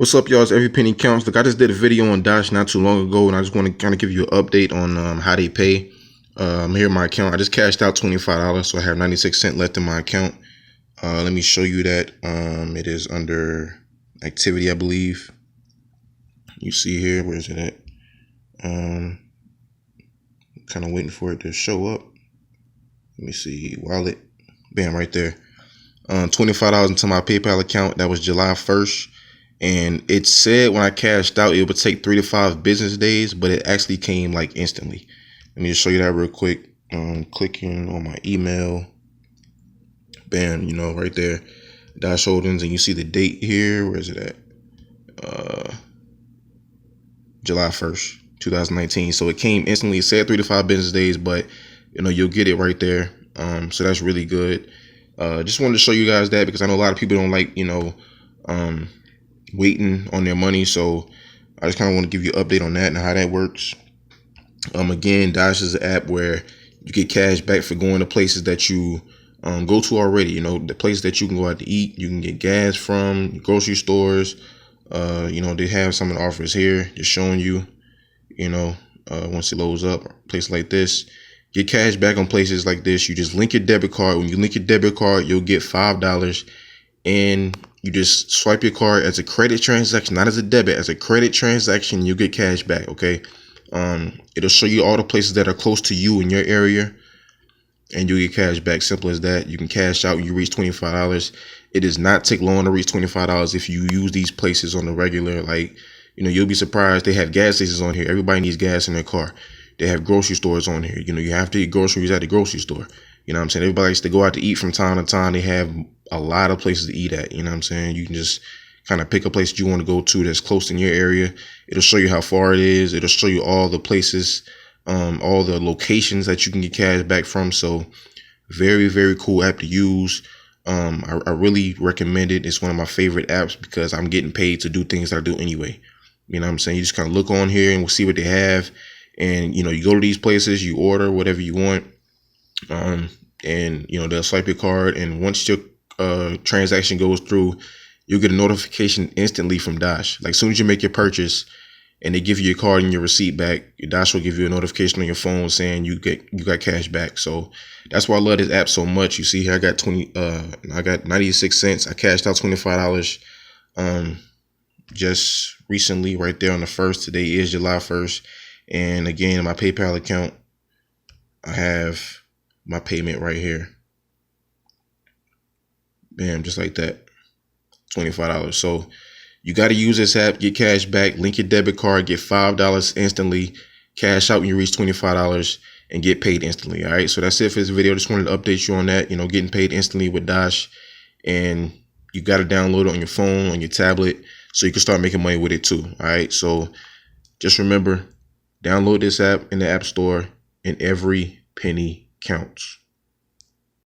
What's up, y'all? It's Every Penny Counts. Look, I just did a video on Dosh not too long ago, and I just want to kind of give you an update on how they pay. Here in my account, I just cashed out $25, so I have 96 cents left in my account. Let me show you that. It is under activity, I believe. You see here, where is it at? Kind of waiting for it to show up. Let me see, wallet. Bam, right there. $25 into my PayPal account. That was July 1st. And it said when I cashed out, it would take 3 to 5 business days, but it actually came like instantly. Let me just show you that real quick. Clicking on my email. Bam, right there. Dosh Holdings, and you see the date here. Where is it at? July 1st, 2019. So it came instantly. It said 3 to 5 business days, but you'll get it right there. So that's really good. Just wanted to show you guys that because I know a lot of people don't like, waiting on their money. So I just kind of want to give you an update on that and how that works. Again, Dosh is an app where you get cash back for going to places that you go to already. The places that you can go out to eat, you can get gas from, grocery stores. They have some of the offers here, just showing you, once it loads up, a place like this, get cash back on places like this. You just link your debit card. When you link your debit card, you'll get $5, and you just swipe your card as a credit transaction, not as a debit, as a credit transaction. You get cash back. Okay. It'll show you all the places that are close to you in your area, and you get cash back. Simple as that. You can cash out when you reach $25. It does not take long to reach $25 if you use these places on the regular. Like, you'll be surprised. They have gas stations on here. Everybody needs gas in their car. They have grocery stores on here. You have to eat groceries at the grocery store. You know what I'm saying? Everybody likes to go out to eat from time to time. They have a lot of places to eat at. You know what I'm saying? You can just kind of pick a place that you want to go to that's close in your area. It'll show you how far it is. It'll show you all the places, all the locations that you can get cash back from. So very, very cool app to use. I really recommend it. It's one of my favorite apps because I'm getting paid to do things that I do anyway. You know what I'm saying? You just kind of look on here and we'll see what they have. And, you go to these places, you order whatever you want. And they'll swipe your card, and once your transaction goes through, you'll get a notification instantly from Dosh. Like, as soon as you make your purchase and they give you your card and your receipt back, your Dosh will give you a notification on your phone saying you got cash back. So that's why I love this app so much. You see here, I got 96 cents. I cashed out $25 just recently, right there on the 1st. Today is July 1st. And again, in my PayPal account, I have my payment right here. Bam, just like that. $25. So you got to use this app, get cash back, link your debit card, get $5 instantly, cash out when you reach $25, and get paid instantly. All right. So that's it for this video. Just wanted to update you on that, getting paid instantly with Dosh. And you got to download it on your phone, on your tablet, so you can start making money with it too. All right. So just remember, download this app in the App Store, and every penny counts.